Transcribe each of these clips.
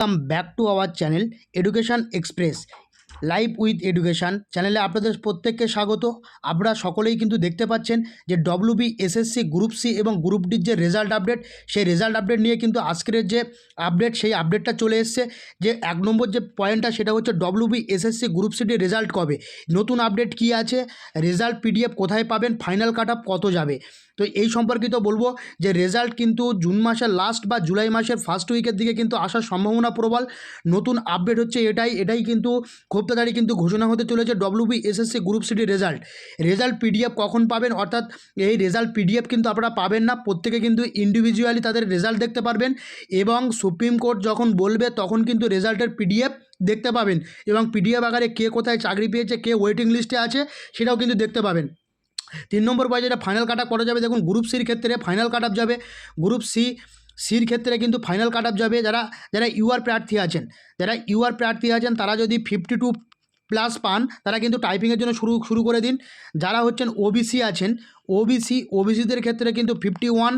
Welcome back to our channel education express live with education চ্যানেলে আপনাদের প্রত্যেককে স্বাগত। আপনারা সকলেই কিন্তু দেখতে পাচ্ছেন যে ডব্লিউবি এসএসসি গ্রুপ সি এবং গ্রুপ ডির যে রেজাল্ট আপডেট, সেই রেজাল্ট আপডেট নিয়ে কিন্তু আজকের যে আপডেট, সেই আপডেটটা চলে এসছে। যে 1 নম্বর যে পয়েন্টটা সেটা হচ্ছে ডব্লিউবি এসএসসি গ্রুপ সিটির রেজাল্ট কবে, নতুন আপডেট কি আছে, রেজাল্ট পিডিএফ কোথায় পাবেন, ফাইনাল কাট অফ কত যাবে। তো এই সম্পর্কিত বলবো যে রেজাল্ট কিন্তু জুন মাসের লাস্ট বা জুলাই মাসের ফার্স্ট উইকের দিকে কিন্তু আসার সম্ভাবনা প্রবল। নতুন আপডেট হচ্ছে এটাই কিন্তু খুব তাড়াতাড়ি কিন্তু ঘোষণা হতে চলেছে ডব্লিউবি এসএসসি গ্রুপ সিটির রেজাল্ট পিডিএফ কখন পাবেন, অর্থাৎ এই রেজাল্ট পিডিএফ কিন্তু আপনারা পাবেন না, প্রত্যেকে কিন্তু ইন্ডিভিজুয়ালি তাদের রেজাল্ট দেখতে পারবেন এবং সুপ্রিম কোর্ট যখন বলবে তখন কিন্তু রেজাল্টের পিডিএফ দেখতে পাবেন এবং পিডিএফ আকারে কে কোথায় চাকরি পেয়েছে, কে ওয়েটিং লিস্টে আছে সেটাও কিন্তু দেখতে পাবেন। 3 নম্বর পয়েন্ট যেটা ফাইনাল কাট অফ করা যাবে, দেখুন গ্রুপ সির ক্ষেত্রে ফাইনাল কাট অফ যাবে, গ্রুপ সির ক্ষেত্রে কিন্তু ফাইনাল কাট অফ যাবে যারা ইউআর প্রার্থী আছেন তারা যদি 52 প্লাস পান তারা কিন্তু টাইপিংয়ের জন্য শুরু করে দিন। যারা হচ্ছেন ওবিসিদের ক্ষেত্রে কিন্তু 51,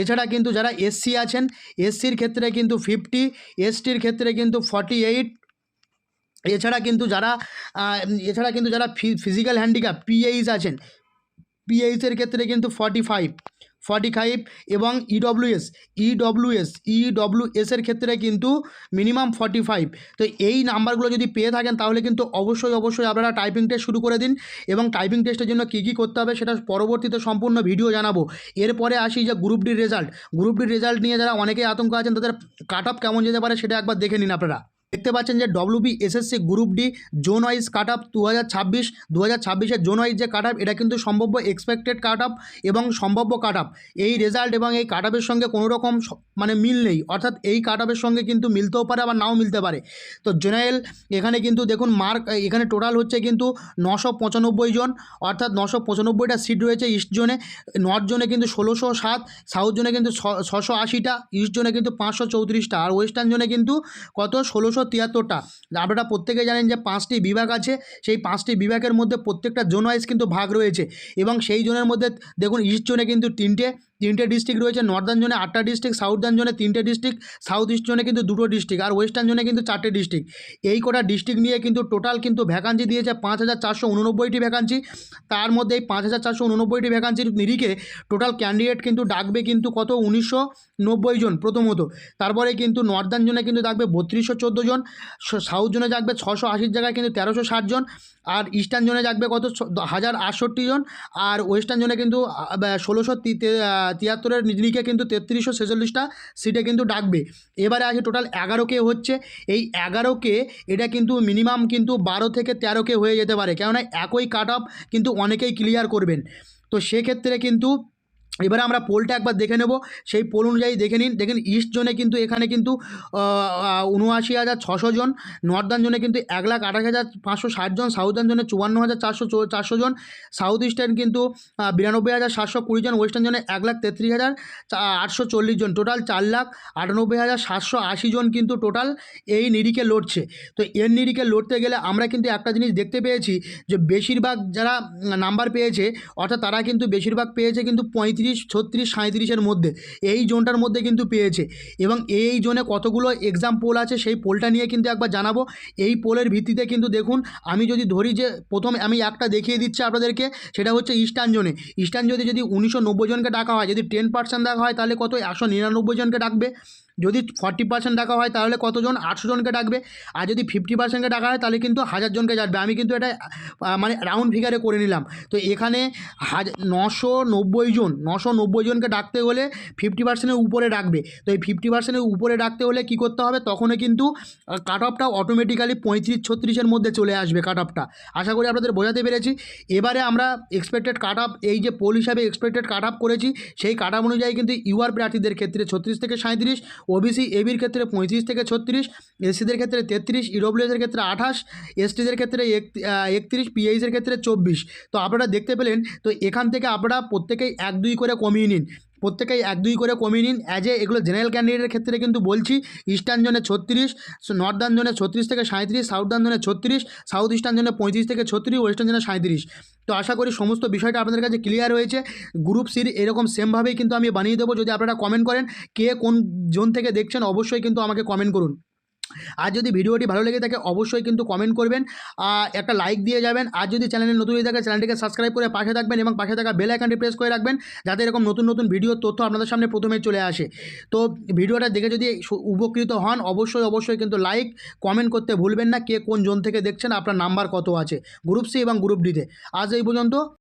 এছাড়া কিন্তু যারা এসসি আছেন এসসির ক্ষেত্রে কিন্তু 50, এসটির ক্ষেত্রে কিন্তু 48, এছাড়া কিন্তু যারা ফিজিক্যাল হ্যান্ডিক্যাপ পিএইচের ক্ষেত্রে কিন্তু 45 এবং ইডব্লিউএসের ক্ষেত্রে কিন্তু মিনিমাম 45। তো এই নাম্বারগুলো যদি পেয়ে থাকেন তাহলে কিন্তু অবশ্যই আপনারা টাইপিং টেস্ট শুরু করে দিন এবং টাইপিং টেস্টের জন্য কী করতে হবে সেটা পরবর্তীতে সম্পূর্ণ ভিডিও জানাবো। এরপরে আসি যে গ্রুপ ডির রেজাল্ট নিয়ে যারা অনেকেই আতঙ্ক আছেন তাদের কাট অফ কেমন যেতে পারে সেটা একবার দেখে নিন। আপনারা দেখতে পাচ্ছেন যে WB SSC group D zone wise cut off 2026 zone wise যে কাট অফ, এটা কিন্তু সম্ভাব্য এক্সপেক্টেড কাট অফ এবং সম্ভাব্য কাট অফ। এই রেজাল্ট এবং এই কাট অফের সঙ্গে কোনো রকম মিল নেই, অর্থাৎ এই কাট অফের সঙ্গে কিন্তু মিলতেও পারে আবার নাও মিলতে পারে। তো জেনারেল এখানে কিন্তু দেখুন মার্ক এখানে টোটাল হচ্ছে কিন্তু 995 জন, অর্থাৎ 995টা সিট রয়েছে ইস্ট জোনে। নর্থ জোনে কিন্তু 1607, সাউথ জোনে কিন্তু 680টা, ইস্ট জোনে কিন্তু 534টা, আর ওয়েস্টার্ন জোনে কিন্তু কত 1673টা। আপনারা প্রত্যেকে জানেন যে 5টি বিভাগ আছে, সেই 5টি বিভাগের মধ্যে প্রত্যেকটা জোন ওয়াইজ কিন্তু ভাগ রয়েছে এবং সেই জোনের মধ্যে দেখুন ইস্ট জোনে কিন্তু তিনটে ডিস্ট্রিক্ট রয়েছে, নর্দার্ন জোনে 8টা ডিস্ট্রিক্ট, সাউদার্ন জোনে 3টে ডিস্ট্রিক্ট, সাউথ ইস্ট জোনে কিন্তু 2টো ডিস্ট্রিক্ট, আর ওয়েস্টার্ন জোনে কিন্তু 4টে ডিস্ট্রিক্ট। এই কটা ডিস্ট্রিক্ট নিয়ে কিন্তু টোটাল কিন্তু ভ্যাকান্সি দিয়েছে 5489টি ভ্যাকান্সি। তার মধ্যে এই 5489টি ভ্যাকান্সির নিরিখে টোটাল ক্যান্ডিডেট কিন্তু ডাকবে কিন্তু কত 1990 জন প্রথমত। তারপরে কিন্তু নর্দার্ন জোনে কিন্তু ডাকবে 3214 জন, সাউথ জোনে ডাকবে 680 জায়গায় কিন্তু 1360 জন, আর ইস্টার্ন জোনে ডাকবে কত 1068 জন, আর ওয়েস্টার্ন জোনে কিন্তু 1673 নিরিখে কিন্তু 3346টা সিটে কিন্তু ডাকবে। এবারে আছে টোটাল 11K হচ্ছে, এই 11K এটা কিন্তু মিনিমাম কিন্তু 12 থেকে 13K হয়ে যেতে পারে, কেননা একই কাট অফ কিন্তু অনেকেই ক্লিয়ার করবেন। তো সেক্ষেত্রে কিন্তু এবারে আমরা পোলটা একবার দেখে নেব, সেই পোল অনুযায়ী দেখেন ইস্ট জোনে কিন্তু এখানে কিন্তু 79,600 জন, নর্দার্ন জোনে কিন্তু 1,28,560 জন, সাউদার্ন জোনে 54,400 জন, সাউথ ইস্টার্ন কিন্তু 92,720 জন, ওয়েস্টার্ন জোনে 1,33,840 জন, টোটাল 4,98,780 জন কিন্তু টোটাল এই নিরিখে লড়ছে। তো এর নিরিখে লড়তে গেলে আমরা কিন্তু একটা জিনিস দেখতে পেয়েছি যে বেশিরভাগ যারা নাম্বার পেয়েছে, অর্থাৎ তারা কিন্তু বেশিরভাগ পেয়েছে কিন্তু 35, 36, 37-এর মধ্যে, এই জোনটার মধ্যে কিন্তু পেয়েছে। এবং এই জোনে কতগুলো এক্সাম পোল আছে সেই পোলটা নিয়ে কিন্তু একবার জানাবো। এই পোলের ভিত্তিতে কিন্তু দেখুন, আমি যদি ধরি যে প্রথমে আমি একটা দেখিয়ে দিচ্ছি আপনাদেরকে, সেটা হচ্ছে ইস্টার্ন জোনে যদি 1990 জনকে ডাকা হয়, যদি 10% ডাকা হয় তাহলে কত 199 জনকে ডাকবে, যদি 40% ডাকা হয় তাহলে কতজন 800 জনকে ডাকবে, আর যদি 50%কে ডাকা হয় তাহলে কিন্তু 1000 জনকে ডাকবে। আমি কিন্তু এটা রাউন্ড ফিগারে করে নিলাম। তো এখানে 990 জনকে ডাকতে হলে 50%-এর উপরে ডাকবে। তো এই 50%-এর উপরে ডাকতে হলে কী করতে হবে, তখনই কিন্তু কাট অফটা অটোমেটিক্যালি 35-36-এর মধ্যে চলে আসবে কাট অফটা। আশা করি আপনাদের বোঝাতে পেরেছি। এবারে আমরা এক্সপেক্টেড কাট অফ, এই যে পোল হিসাবে এক্সপেক্টেড কাট অফ করেছি, সেই কাট অফ অনুযায়ী কিন্তু ইউআর প্রার্থীদের ক্ষেত্রে 36 থেকে 37, ওবিসি এবির ক্ষেত্রে 35 থেকে 36, এসসিদের ক্ষেত্রে 33, ইডব্লিউএসের ক্ষেত্রে 28, এসটিদের ক্ষেত্রে 31, পিএইচের ক্ষেত্রে 24। তো আপনারা দেখতে পেলেন। তো এখান থেকে আপনারা প্রত্যেকেই 1-2 করে কমিয়ে নিন, অ্যাজ এগুলো জেনারেল ক্যান্ডিডেটের ক্ষেত্রে কিন্তু বলছি। ইস্টার্ন জোনে 36, নর্দার্ন জোনে 36 থেকে 37, সাউদার্ন জোনে 36, সাউথ ইস্টার্ন জোনে 35 থেকে 36, ওয়েস্টার্ন জোনে 37। তো আশা করি সমস্ত বিষয়টা আপনাদের কাছে ক্লিয়ার হয়েছে। গ্রুপ সির এরকম সেমভাবেই কিন্তু আমি বানিয়ে দেবো। যদি আপনারা কমেন্ট করেন কে কোন জোন থেকে দেখছেন, অবশ্যই কিন্তু আমাকে কমেন্ট করুন। আর যদি ভিডিওটি ভালো লেগে থাকে অবশ্যই কিন্তু কমেন্ট করবেন, একটা লাইক দিয়ে যাবেন। আর যদি চ্যানেলে নতুন হয়ে থাকে চ্যানেলটিকে সাবস্ক্রাইব করে পাশে থাকবেন এবং পাশে থাকা বেল আইকনটি প্রেস করে রাখবেন, যাতে এরকম নতুন নতুন ভিডিওর তথ্য আপনাদের সামনে প্রথমেই চলে আসে। তো ভিডিওটা দেখে যদি উপকৃত হন অবশ্যই কিন্তু লাইক কমেন্ট করতে ভুলবেন না। কে কোন জোন থেকে দেখছেন, আপনার নাম্বার কত আছে গ্রুপ সি এবং গ্রুপ ডিতে। আজ এই পর্যন্ত।